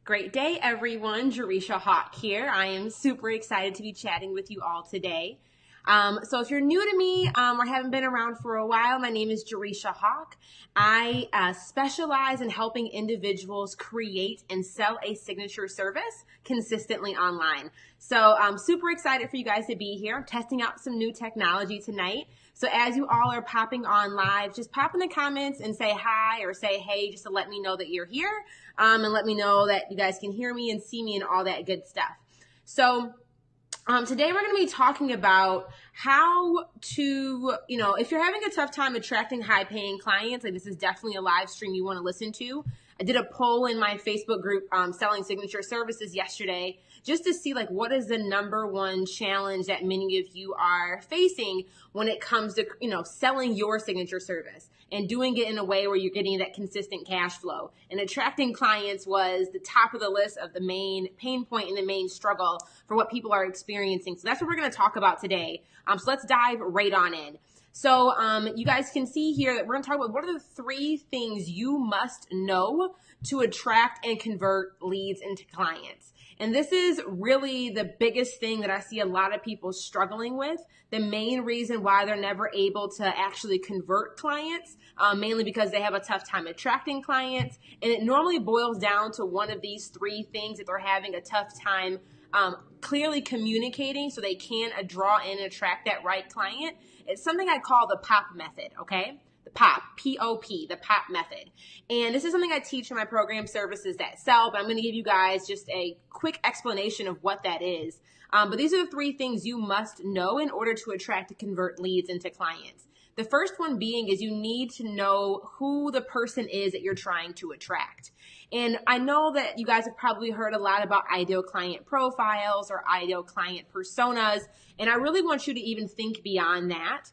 Great day, everyone. Jerisha Hawk here. I am super excited to be chatting with you all today. So if you're new to me or haven't been around for a while, my name is Jerisha Hawk. I specialize in helping individuals create and sell a signature service consistently online. So I'm super excited for you guys to be here. I'm testing out some new technology tonight. So as you all are popping on live, just pop in the comments and say hi or say hey, just to let me know that you're here and let me know that you guys can hear me and see me and all that good stuff. So today we're going to be talking about how to, if you're having a tough time attracting high-paying clients, like this is definitely a live stream you want to listen to. I did a poll in my Facebook group, Selling Signature Services, yesterday, just to see like what is the number one challenge that many of you are facing when it comes to, selling your signature service and doing it in a way where you're getting that consistent cash flow. And attracting clients was the top of the list of the main pain point and the main struggle for what people are experiencing. So that's what we're going to talk about today. So let's dive right on in. So you guys can see here that we're going to talk about what are the 3 things you must know to attract and convert leads into clients. And this is really the biggest thing that I see a lot of people struggling with. The main reason why they're never able to actually convert clients, mainly because they have a tough time attracting clients. And it normally boils down to one of these 3 things that they're having a tough time clearly communicating so they can draw in and attract that right client. It's something I call the POP method, okay? The POP, P-O-P, the POP method. And this is something I teach in my program Services That Sell, but I'm going to give you guys just a quick explanation of what that is. But these are the 3 things you must know in order to attract and convert leads into clients. The first one being is you need to know who the person is that you're trying to attract. And I know that you guys have probably heard a lot about ideal client profiles or ideal client personas. And I really want you to even think beyond that.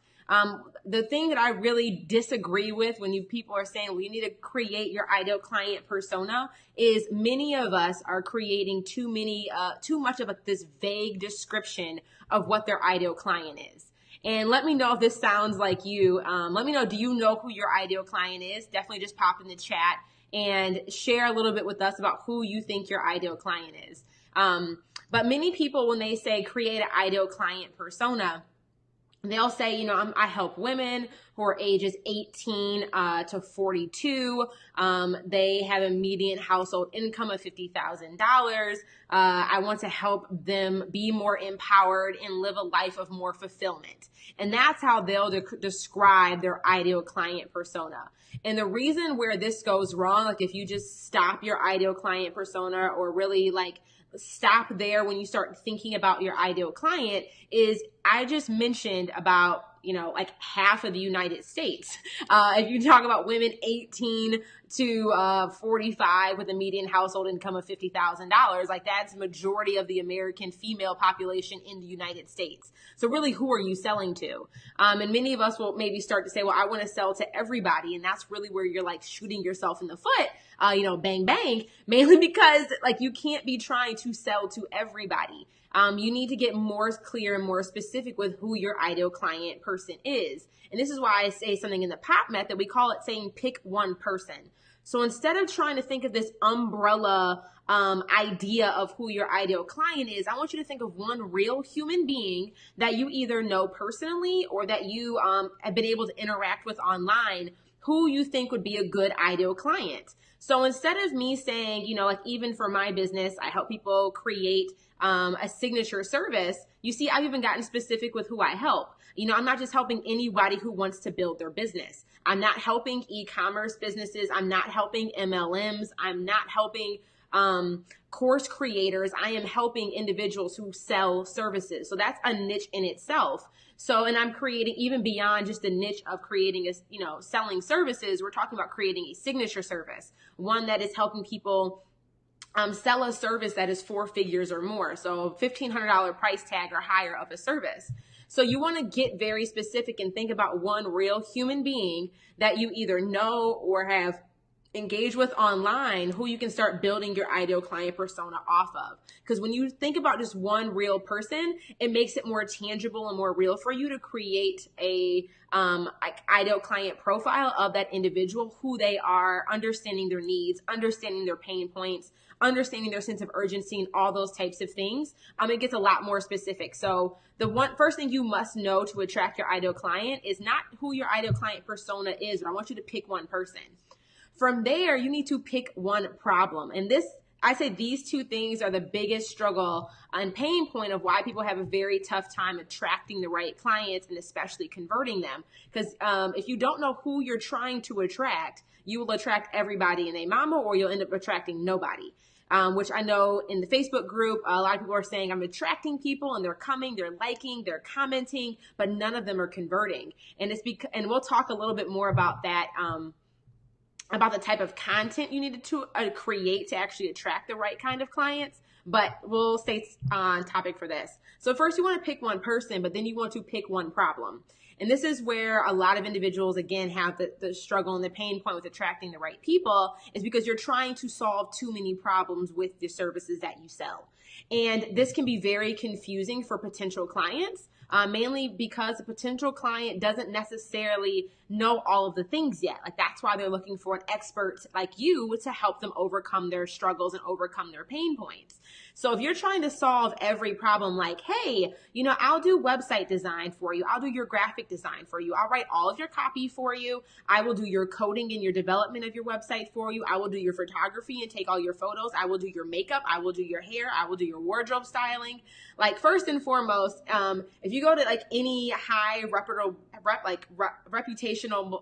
The thing that I really disagree with when people are saying, well, you need to create your ideal client persona is many of us are creating too much of this vague description of what their ideal client is. And let me know if this sounds like you. Let me know, do you know who your ideal client is? Definitely just pop in the chat and share a little bit with us about who you think your ideal client is. But many people, when they say create an ideal client persona, they'll say, I help women who are ages 18 to 42. They have a median household income of $50,000. I want to help them be more empowered and live a life of more fulfillment. And that's how they'll describe their ideal client persona. And the reason where this goes wrong, like if you just stop your ideal client persona or really stop there when you start thinking about your ideal client, is I just mentioned about, half of the United States. If you talk about women 18 to 45 with a median household income of $50,000, that's the majority of the American female population in the United States. So really, who are you selling to? And many of us will maybe start to say, well, I want to sell to everybody. And that's really where you're shooting yourself in the foot, bang, bang, mainly because you can't be trying to sell to everybody. You need to get more clear and more specific with who your ideal client person is. And this is why I say something in the POP method, we call it saying pick one person. So instead of trying to think of this umbrella idea of who your ideal client is, I want you to think of one real human being that you either know personally or that you have been able to interact with online, who you think would be a good ideal client. So instead of me saying, even for my business, I help people create a signature service, you see, I've even gotten specific with who I help. I'm not just helping anybody who wants to build their business. I'm not helping e-commerce businesses. I'm not helping MLMs. I'm not helping course creators. I am helping individuals who sell services. So that's a niche in itself. So, and I'm creating even beyond just the niche of creating selling services. We're talking about creating a signature service, one that is helping people sell a service that is 4 figures or more. So $1,500 price tag or higher of a service. So you want to get very specific and think about one real human being that you either know or have engage with online, who you can start building your ideal client persona off of. Because when you think about just one real person, it makes it more tangible and more real for you to create a ideal client profile of that individual, who they are, understanding their needs, understanding their pain points, understanding their sense of urgency, and all those types of things. It gets a lot more specific. So the first thing you must know to attract your ideal client is not who your ideal client persona is, but I want you to pick one person. From there, you need to pick one problem. And I say these two things are the biggest struggle and pain point of why people have a very tough time attracting the right clients and especially converting them. Because if you don't know who you're trying to attract, you will attract everybody and their mama, or you'll end up attracting nobody. Which I know in the Facebook group, a lot of people are saying, I'm attracting people and they're coming, they're liking, they're commenting, but none of them are converting. And and we'll talk a little bit more about that, about the type of content you need to create to actually attract the right kind of clients, but we'll stay on topic for this. So first you want to pick one person, but then you want to pick one problem. And this is where a lot of individuals, again, have the struggle and the pain point with attracting the right people, is because you're trying to solve too many problems with the services that you sell. And this can be very confusing for potential clients, mainly because the potential client doesn't necessarily know all of the things yet. Like, that's why they're looking for an expert like you to help them overcome their struggles and overcome their pain points. So if you're trying to solve every problem, like, hey, I'll do website design for you, I'll do your graphic design for you, I'll write all of your copy for you, I will do your coding and your development of your website for you, I will do your photography and take all your photos, I will do your makeup, I will do your hair, I will do your wardrobe styling. Like, first and foremost, if you go to like any high reputational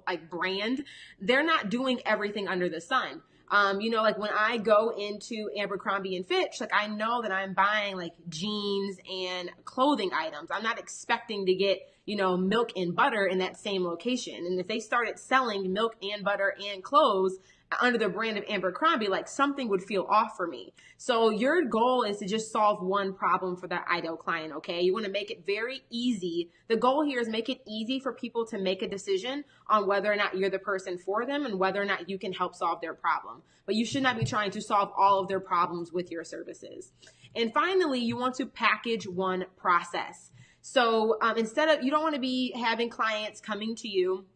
like brand, they're not doing everything under the sun. Like when I go into Abercrombie and Fitch, like I know that I'm buying like jeans and clothing items. I'm not expecting to get, milk and butter in that same location. And if they started selling milk and butter and clothes under the brand of Abercrombie, like something would feel off for me. So your goal is to just solve one problem for that ideal client, okay? You want to make it very easy. The goal here is make it easy for people to make a decision on whether or not you're the person for them and whether or not you can help solve their problem. But you should not be trying to solve all of their problems with your services. And finally, you want to package one process. So you don't want to be having clients coming to you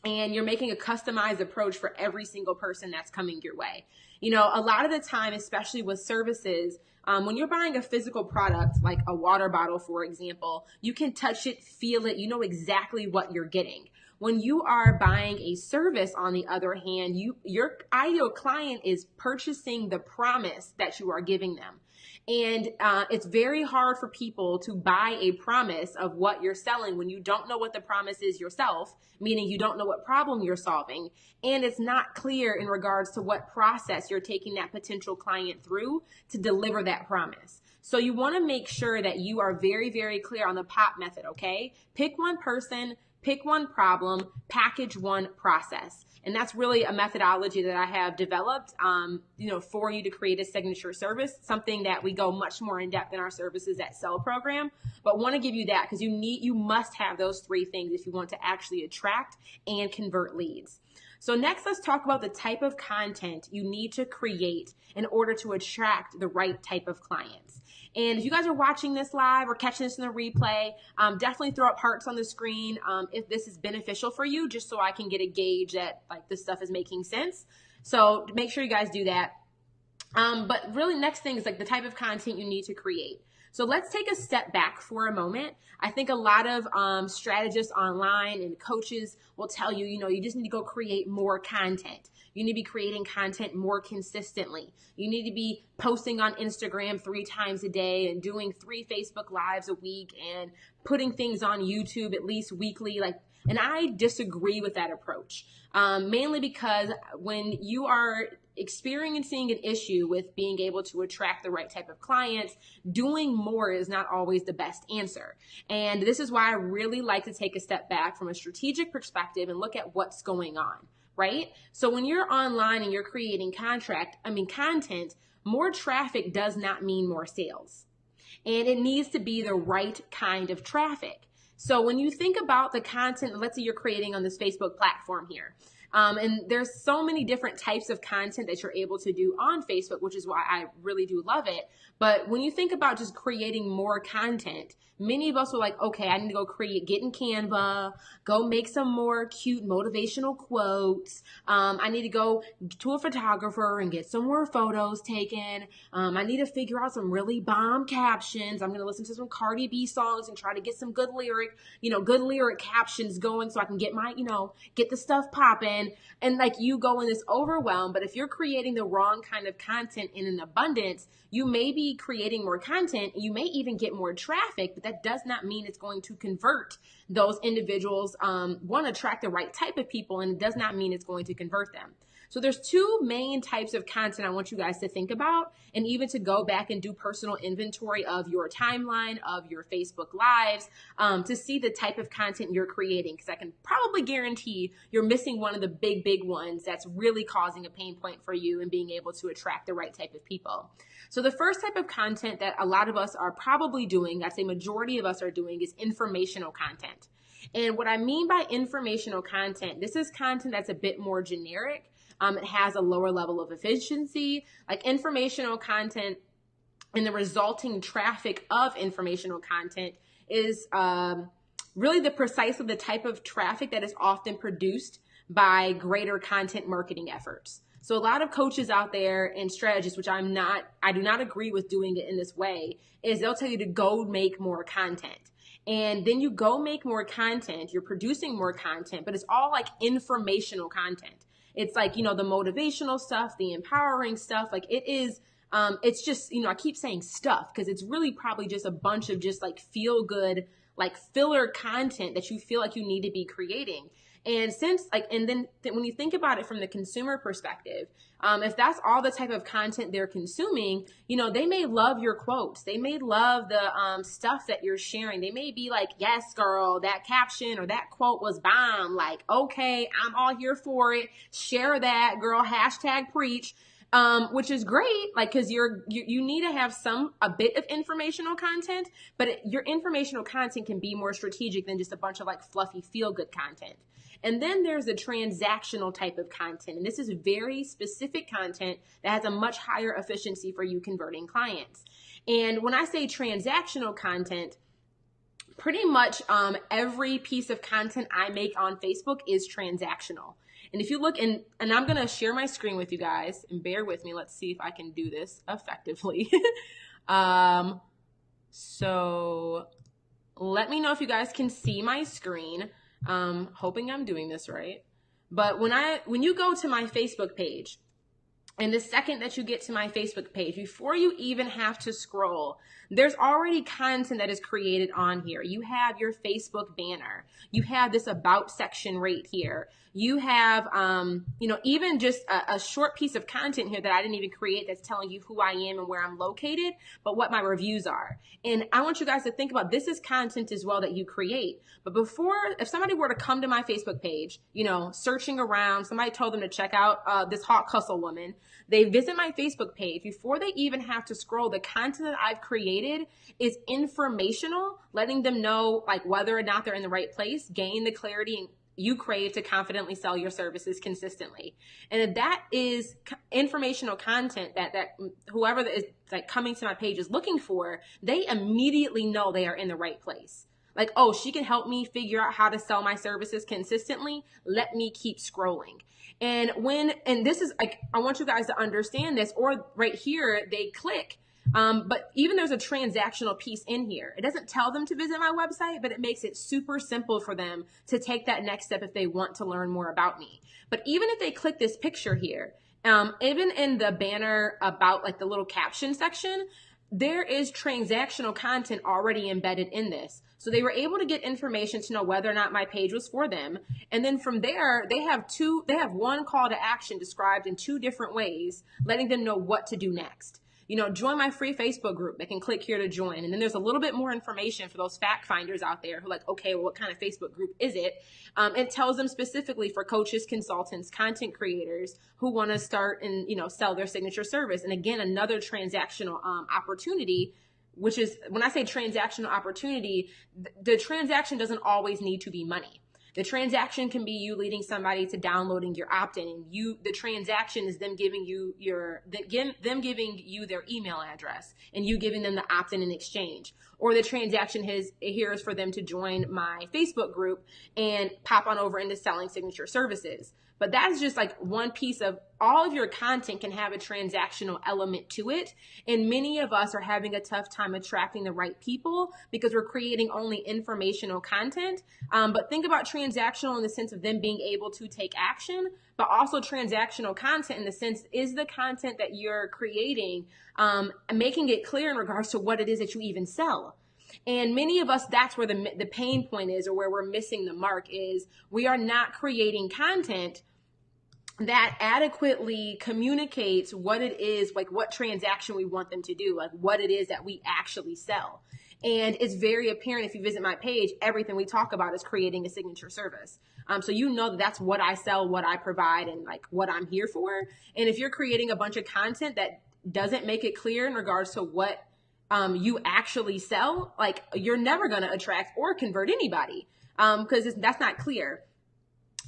and you're making a customized approach for every single person that's coming your way. A lot of the time, especially with services, when you're buying a physical product, like a water bottle, for example, you can touch it, feel it, you know exactly what you're getting. When you are buying a service, on the other hand, your ideal client is purchasing the promise that you are giving them. And it's very hard for people to buy a promise of what you're selling when you don't know what the promise is yourself, meaning you don't know what problem you're solving, and it's not clear in regards to what process you're taking that potential client through to deliver that promise. So you want to make sure that you are very, very clear on the POP method, okay? Pick one person, pick one problem, package one process. And that's really a methodology that I have developed, for you to create a signature service, something that we go much more in depth in our services at Sell program. But want to give you that because you must have those three things if you want to actually attract and convert leads. So next, let's talk about the type of content you need to create in order to attract the right type of clients. And if you guys are watching this live or catching this in the replay, definitely throw up hearts on the screen if this is beneficial for you, just so I can get a gauge that like this stuff is making sense. So make sure you guys do that. But really, next thing is like the type of content you need to create. So let's take a step back for a moment. I think a lot of strategists online and coaches will tell you, you just need to go create more content. You need to be creating content more consistently. You need to be posting on Instagram 3 times a day and doing 3 Facebook Lives a week and putting things on YouTube at least weekly. And I disagree with that approach, mainly because when you are experiencing an issue with being able to attract the right type of clients, doing more is not always the best answer. And this is why I really like to take a step back from a strategic perspective and look at what's going on, right? So when you're online and you're creating content, more traffic does not mean more sales. And it needs to be the right kind of traffic. So when you think about the content, let's say you're creating on this Facebook platform here, And there's so many different types of content that you're able to do on Facebook, which is why I really do love it. But when you think about just creating more content, many of us were like, okay, I need to go get in Canva, go make some more cute motivational quotes. I need to go to a photographer and get some more photos taken. I need to figure out some really bomb captions. I'm going to listen to some Cardi B songs and try to get some good lyric captions going so I can get get the stuff popping. And like you go in this overwhelm, but if you're creating the wrong kind of content in an abundance, you may be creating more content. You may even get more traffic, but that does not mean it's going to convert those individuals. Want to attract the right type of people, and it does not mean it's going to convert them. So there's two main types of content I want you guys to think about, and even to go back and do personal inventory of your timeline, of your Facebook Lives, to see the type of content you're creating, because I can probably guarantee you're missing one of the big ones that's really causing a pain point for you and being able to attract the right type of people. So the first type of content that a lot of us are probably doing, I'd say majority of us are doing, is informational content. And what I mean by informational content, this is content that's a bit more generic. It has a lower level of efficiency. Like informational content and the resulting traffic of informational content is really precisely the type of traffic that is often produced by greater content marketing efforts. So a lot of coaches out there and strategists, which I do not agree with doing it in this way, is they'll tell you to go make more content. And then you go make more content, you're producing more content, but it's all like informational content. It's like, the motivational stuff, the empowering stuff. Like it is, it's just, I keep saying stuff because it's really probably just a bunch of just like feel good, like filler content that you feel like you need to be creating. And then when you think about it from the consumer perspective, if that's all the type of content they're consuming, they may love your quotes. They may love the stuff that you're sharing. They may be like, yes, girl, that caption or that quote was bomb. Like, okay, I'm all here for it. Share that, girl, #preach. Which is great, like, cause you need to have a bit of informational content, but your informational content can be more strategic than just a bunch of like fluffy feel good content. And then there's a transactional type of content. And this is very specific content that has a much higher efficiency for you converting clients. And when I say transactional content, pretty much every piece of content I make on Facebook is transactional. And if you look and I'm going to share my screen with you guys and bear with me. Let's see if I can do this effectively. So let me know if you guys can see my screen. Hoping I'm doing this right. But when you go to my Facebook page, and the second that you get to my Facebook page, before you even have to scroll, there's already content that is created on here. You have your Facebook banner. You have this about section right here. You have, even just a short piece of content here that I didn't even create that's telling you who I am and where I'm located, but what my reviews are. And I want you guys to think about this is content as well that you create. But if somebody were to come to my Facebook page, searching around, somebody told them to check out this hot hustle woman, they visit my Facebook page. Before they even have to scroll, the content that I've created is informational, letting them know like whether or not they're in the right place, gain the clarity you crave to confidently sell your services consistently. And if that is informational content that whoever is like coming to my page is looking for, they immediately know they are in the right place. Like, oh, she can help me figure out how to sell my services consistently. Let me keep scrolling. And this is like, I want you guys to understand this, or right here, they click. But even there's a transactional piece in here. It doesn't tell them to visit my website, but it makes it super simple for them to take that next step if they want to learn more about me. But even if they click this picture here, even in the banner about like the little caption section, there is transactional content already embedded in this. So they were able to get information to know whether or not my page was for them. And then from there, they have one call to action described in 2 different ways, letting them know what to do next. Join my free Facebook group. They can click here to join. And then there's a little bit more information for those fact finders out there who are like, okay, well, what kind of Facebook group is it? It tells them specifically for coaches, consultants, content creators who want to start and, sell their signature service. And again, another transactional opportunity, which is when I say transactional opportunity, the transaction doesn't always need to be money. The transaction can be you leading somebody to downloading your opt-in, and the transaction is them giving you their email address and you giving them the opt-in in exchange. Or the transaction here is for them to join my Facebook group and pop on over into selling signature services. But that's just like one piece of all of your content can have a transactional element to it. And many of us are having a tough time attracting the right people because we're creating only informational content. But think about transactional in the sense of them being able to take action, but also transactional content in the sense, is the content that you're creating making it clear in regards to what it is that you even sell. And many of us, that's where the pain point is, or where we're missing the mark, is we are not creating content that adequately communicates what it is, like what transaction we want them to do, like what it is that we actually sell. And it's very apparent if you visit my page, everything we talk about is creating a signature service. So you know that that's what I sell, what I provide, and like what I'm here for. And if you're creating a bunch of content that doesn't make it clear in regards to what you actually sell, like you're never going to attract or convert anybody because that's not clear.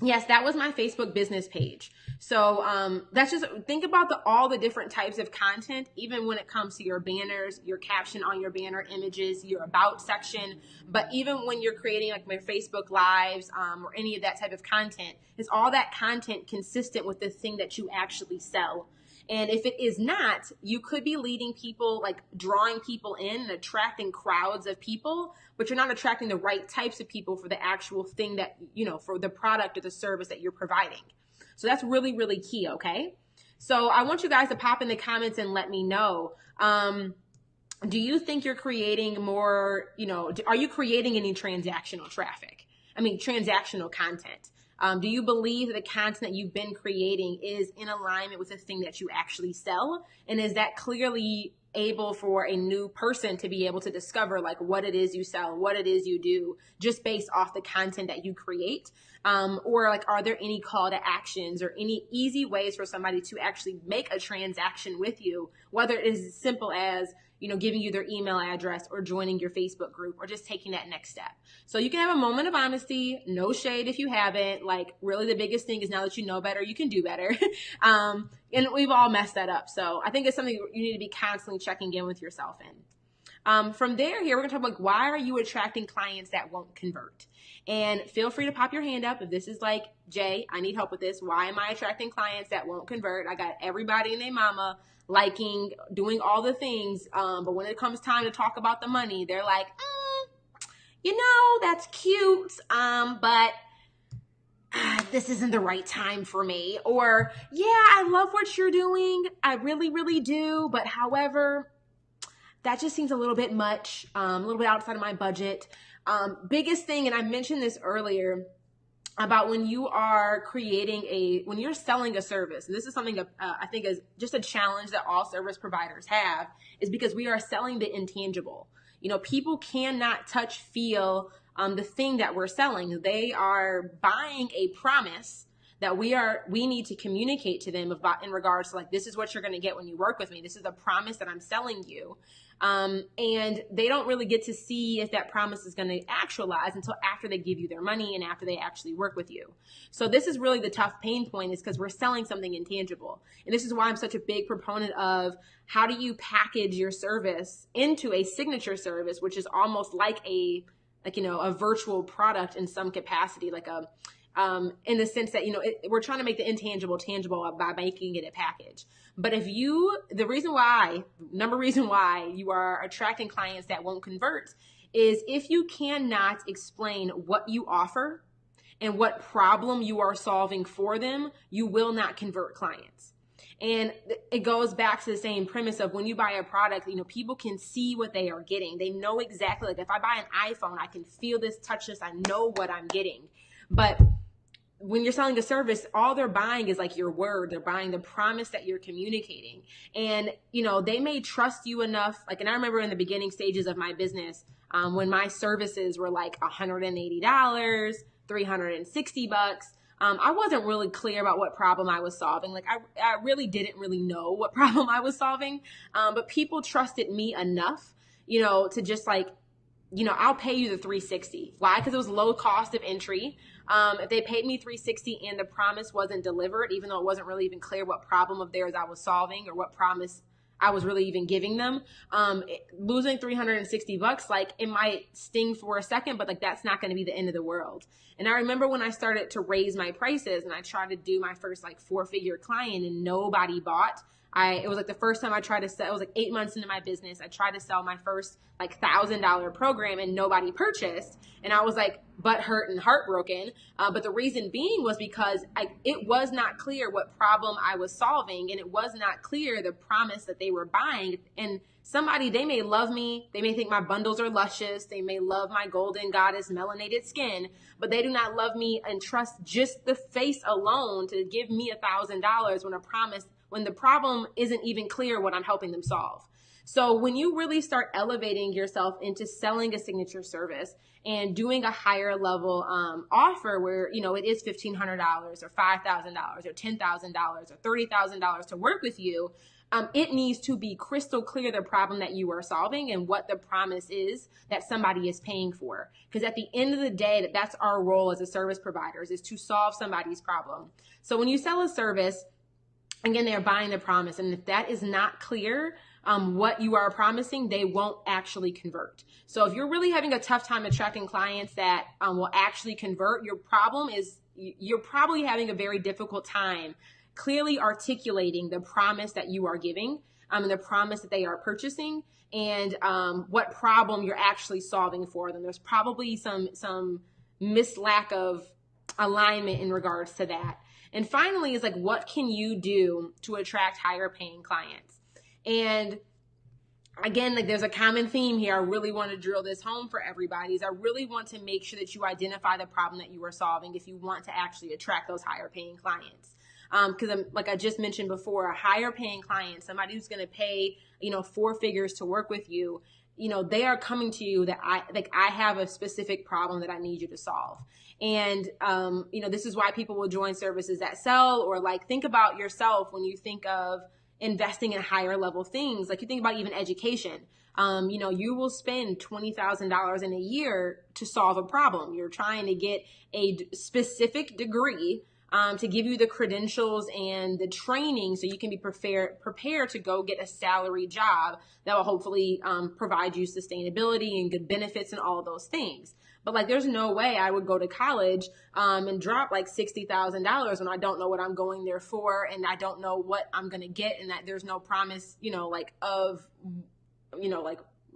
Yes, that was my Facebook business page. So that's just, think about all the different types of content, even when it comes to your banners, your caption on your banner images, your about section. But even when you're creating like my Facebook lives or any of that type of content, is all that content consistent with the thing that you actually sell? And if it is not, you could be leading people, like drawing people in and attracting crowds of people, but you're not attracting the right types of people for the actual thing that, for the product or the service that you're providing. So that's really, really key, okay? So I want you guys to pop in the comments and let me know. Do you think you're creating more, are you creating any transactional traffic? Transactional content? Do you believe that the content that you've been creating is in alignment with the thing that you actually sell? And is that clearly able for a new person to be able to discover like what it is you sell, what it is you do, just based off the content that you create? Or like, are there any call to actions or any easy ways for somebody to actually make a transaction with you, whether it is as simple as giving you their email address or joining your Facebook group or just taking that next step? So you can have a moment of honesty, no shade if you haven't. Like, really the biggest thing is now that you know better, you can do better. And we've all messed that up. So I think it's something you need to be constantly checking in with yourself in. From there, here we're gonna talk about, like, why are you attracting clients that won't convert? And feel free to pop your hand up if this is like, Jay, I need help with this. Why am I attracting clients that won't convert? I got everybody and their mama liking, doing all the things. But when it comes time to talk about the money, they're like, that's cute. But this isn't the right time for me. Or, yeah, I love what you're doing. I really, really do. But however, that just seems a little bit much, a little bit outside of my budget. Biggest thing, and I mentioned this earlier, about when you are when you're selling a service, and this is something that I think is just a challenge that all service providers have, is because we are selling the intangible. People cannot touch, feel the thing that we're selling. They are buying a promise that we need to communicate to them about, in regards to like, this is what you're going to get when you work with me. This is the promise that I'm selling you. And they don't really get to see if that promise is going to actualize until after they give you their money and after they actually work with you. So this is really the tough pain point, is because we're selling something intangible. And this is why I'm such a big proponent of, how do you package your service into a signature service, which is almost like a virtual product in some capacity, like in the sense that, we're trying to make the intangible tangible by making it a package. But the number reason why you are attracting clients that won't convert is if you cannot explain what you offer and what problem you are solving for them, you will not convert clients. And it goes back to the same premise of, when you buy a product, people can see what they are getting. They know exactly, like if I buy an iPhone, I can feel this, touch this, I know what I'm getting. But when you're selling a service, all they're buying is like your word. They're buying the promise that you're communicating. And, they may trust you enough. Like, and I remember in the beginning stages of my business, when my services were like $180, $360, I wasn't really clear about what problem I was solving. Like, I really didn't really know what problem I was solving. But people trusted me enough, to just like, I'll pay you the $360. Why? Because it was low cost of entry. If they paid me $360 and the promise wasn't delivered, even though it wasn't really even clear what problem of theirs I was solving or what promise I was really even giving them, losing $360, like, it might sting for a second, but like, that's not going to be the end of the world. And I remember when I started to raise my prices and I tried to do my first like 4-figure client and nobody bought. It was like the first time I tried to sell, it was like 8 months into my business. I tried to sell my first like $1,000 program and nobody purchased. And I was like butthurt and heartbroken. But the reason being was because it was not clear what problem I was solving. And it was not clear the promise that they were buying. And somebody, they may love me. They may think my bundles are luscious. They may love my golden goddess melanated skin, but they do not love me and trust just the face alone to give me $1,000 when the problem isn't even clear what I'm helping them solve. So when you really start elevating yourself into selling a signature service and doing a higher level offer where, you know, it is $1,500 or $5,000 or $10,000 or $30,000 to work with you, it needs to be crystal clear the problem that you are solving and what the promise is that somebody is paying for. Because at the end of the day, that's our role as a service providers, is to solve somebody's problem. So when you sell a service, again, they're buying the promise. And if that is not clear, what you are promising, they won't actually convert. So if you're really having a tough time attracting clients that will actually convert, your problem is you're probably having a very difficult time clearly articulating the promise that you are giving and the promise that they are purchasing and what problem you're actually solving for them. There's probably some lack of alignment in regards to that. And finally is like, what can you do to attract higher paying clients? And again, like, there's a common theme here. I really want to drill this home for everybody. Is I really want to make sure that you identify the problem that you are solving if you want to actually attract those higher paying clients. Because like I just mentioned before, a higher paying client, somebody who's going to pay, 4 figures to work with you, they are coming to you that I have a specific problem that I need you to solve. And, this is why people will join services that sell, or like, think about yourself when you think of investing in higher level things. Like, you think about even education. You will spend $20,000 in a year to solve a problem. You're trying to get a specific degree to give you the credentials and the training so you can be prepared to go get a salary job that will hopefully provide you sustainability and good benefits and all of those things. But like, there's no way I would go to college and drop like $60,000 when I don't know what I'm going there for, and I don't know what I'm going to get, and that there's no promise,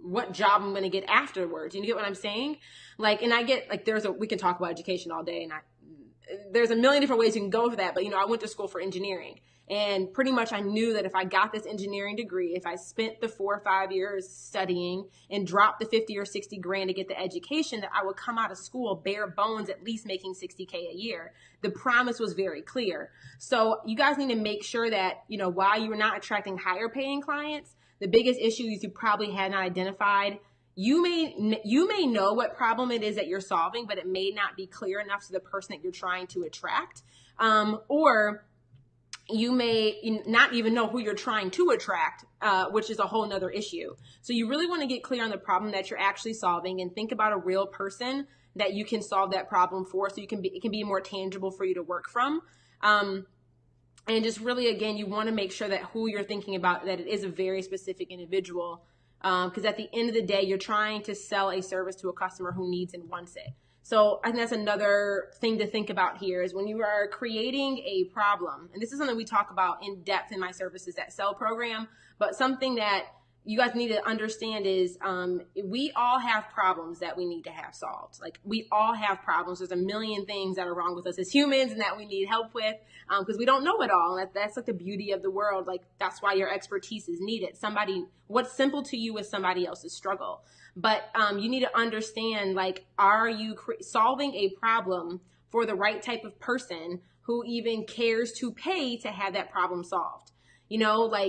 what job I'm going to get afterwards. You get what I'm saying? Like, and I get like, we can talk about education all day, and there's a million different ways you can go for that. But, I went to school for engineering, and pretty much I knew that if I got this engineering degree, if I spent the 4 or 5 years studying and dropped the 50 or 60 grand to get the education, that I would come out of school bare bones, at least making $60K a year. The promise was very clear. So you guys need to make sure that, while you're not attracting higher paying clients, the biggest issues you probably had not identified, you may know what problem it is that you're solving, but it may not be clear enough to the person that you're trying to attract. Or you may not even know who you're trying to attract, which is a whole nother issue. So you really want to get clear on the problem that you're actually solving and think about a real person that you can solve that problem for, so it can be more tangible for you to work from. And just really, again, you want to make sure that who you're thinking about, that it is a very specific individual. Because at the end of the day, you're trying to sell a service to a customer who needs and wants it. So I think that's another thing to think about here, is when you are creating a problem, and this is something we talk about in depth in my Services That Sell program, but something that you guys need to understand is we all have problems that we need to have solved. Like, we all have problems. There's a million things that are wrong with us as humans and that we need help with because we don't know it all. And that's like the beauty of the world. Like, that's why your expertise is needed. What's simple to you is somebody else's struggle. But you need to understand, like, are you solving a problem for the right type of person who even cares to pay to have that problem solved? So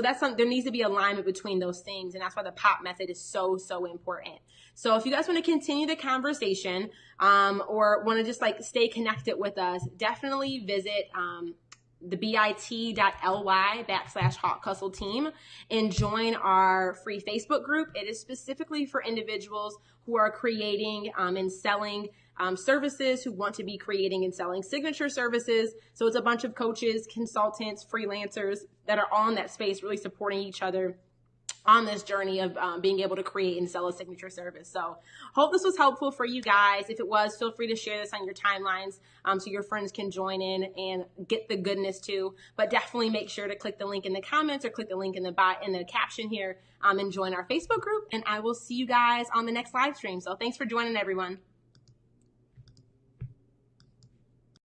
that's something, there needs to be alignment between those things. And that's why the POP method is so, so important. So if you guys want to continue the conversation, or want to just like stay connected with us, definitely visit, the bit.ly/Hawk Team and join our free Facebook group. It is specifically for individuals who are creating and selling services, who want to be creating and selling signature services. So it's a bunch of coaches, consultants, freelancers that are all in that space, really supporting each other on this journey of being able to create and sell a signature service. So hope this was helpful for you guys. If it was, feel free to share this on your timelines so your friends can join in and get the goodness too. But definitely make sure to click the link in the comments or click the link in the caption here and join our Facebook group. And I will see you guys on the next live stream. So thanks for joining, everyone.